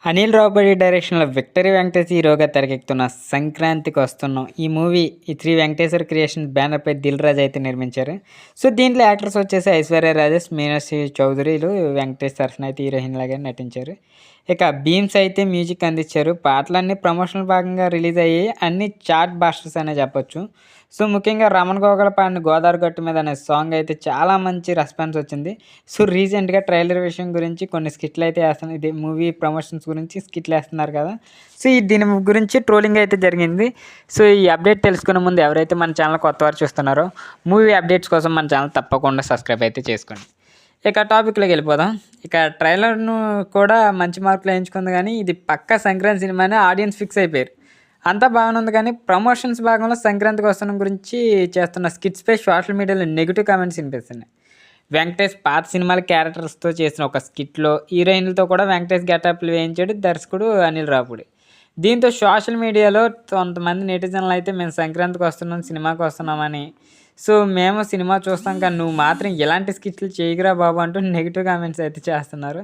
అనిల్ రావుపూడి డైరెక్షన్‌లో 'విక్టరీ వెంకటేష్' హీరోగా తెరకెక్కుతున్న 'సంక్రాంతికి వస్తున్నాం' ఈ మూవీ ఈ శ్రీ వెంకటేశ్వర క్రియేషన్స్ బ్యానర్‌పై దిల్ రాజు అయితే నిర్మించారు. సో, దీంట్లో యాక్టర్స్ వచ్చేసి ఐశ్వర్య రాజేష్, మీనాక్షి చౌదరిలు వెంకటేష్ తరఫున అయితే హీరోయిన్ లాగా నటించారు. ఇక బీమ్స్ అయితే మ్యూజిక్ అందించారు. పాటలన్నీ ప్రమోషనల్ భాగంగా రిలీజ్ అయ్యాయి. అన్నీ చార్ట్ బస్టర్స్ అనే చెప్పొచ్చు. సో, ముఖ్యంగా రమణ గోగుల పాడిన 'గోదావరి గట్టు మీద' అనే సాంగ్ అయితే చాలా మంచి రెస్పాన్స్ వచ్చింది. సో, రీసెంట్‌గా ట్రైలర్ విషయం గురించి కొన్ని స్కిట్‌లు అయితే ఏస్తున్నారు. ఇది మూవీ ప్రమోషన్స్ గురించి స్కిట్‌లు ఏస్తున్నారు కదా! సో, దీని గురించి ట్రోలింగ్ అయితే జరిగింది. సో, ఈ అప్డేట్ తెలుసుకునే ముందు ఎవరైతే మన ఛానల్ కొత్తవారు చూస్తున్నారో మూవీ అప్డేట్స్ కోసం మన ఛానల్ తప్పకుండా సబ్స్క్రైబ్ అయితే చేసుకోండి. ఇక టాపిక్‌లోకి వెళ్ళిపోదాం. ఇక ట్రైలర్‌ను కూడా మంచి మార్కులు వేయించుకుంది కానీ ఇది పక్కా సంక్రాంతి సినిమా అని ఆడియన్స్ ఫిక్స్ అయిపోయారు. అంతా బాగానే ఉంది కానీ ప్రమోషన్స్ భాగంలో సంక్రాంతికి వస్తున్న గురించి చేస్తున్న స్కిట్స్‌పై సోషల్ మీడియాలో నెగెటివ్ కామెంట్స్ వినిపిస్తున్నాయి. వెంకటేష్ పాత సినిమాల క్యారెక్టర్స్‌తో చేసిన ఒక స్కిట్‌లో హీరోయిన్‌లతో కూడా వెంకటేష్ గెటప్‌లు వేయించాడు దర్శకుడు అనిల్ రావుపూడి. దీంతో సోషల్ మీడియాలో కొంతమంది నెటిజన్లు అయితే మేము సంక్రాంతికి వస్తున్నాం, సినిమాకి వస్తున్నామని, సో మేము సినిమా చూస్తాం కానీ నువ్వు మాత్రం ఇలాంటి స్కిట్‌లు చేయకురా బాబు అంటూ నెగెటివ్ కామెంట్స్ అయితే చేస్తున్నారు.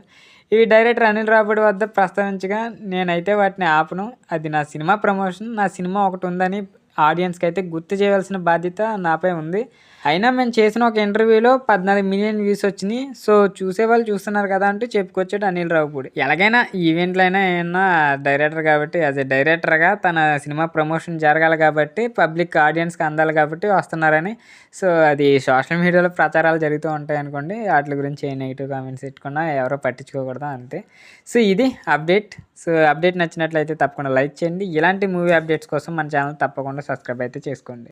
ఇవి డైరెక్టర్ అనిల్ రావుపూడి వద్ద ప్రస్తావించగా నేనైతే వాటిని ఆపను. అది నా సినిమా ప్రమోషన్. నా సినిమా ఒకటి ఉందని ఆడియన్స్‌కి అయితే గుర్తు చేయవలసిన బాధ్యత నాపై ఉంది. అయినా మేము చేసిన ఒక ఇంటర్వ్యూలో 14 మిలియన్ వ్యూస్ వచ్చినాయి. సో, చూసేవాళ్ళు చూస్తున్నారు కదా అంటూ చెప్పుకొచ్చాడు అనిల్ రావుపూడి. ఎలాగైనా ఈవెంట్లైనా ఏమన్నా డైరెక్టర్ కాబట్టి యాజ్ ఎ డైరెక్టర్‌గా తన సినిమా ప్రమోషన్ జరగాలి కాబట్టి పబ్లిక్ ఆడియన్స్‌కి అందాలి కాబట్టి వస్తున్నారని. సో, అది సోషల్ మీడియాలో ప్రచారాలు జరుగుతూ ఉంటాయి అనుకోండి. ఆటిల గురించి ఏ నెగిటివ్ కామెంట్స్ పెట్టుకున్నా ఎవరో పట్టించుకోకూడదు అంతే. సో, ఇది అప్డేట్. సో, అప్డేట్ నచ్చినట్లయితే తప్పకుండా లైక్ చేయండి. ఇలాంటి మూవీ అప్డేట్స్ కోసం మన ఛానల్ తప్పకుండా సబ్స్క్రైబ్ అయితే చేసుకోండి.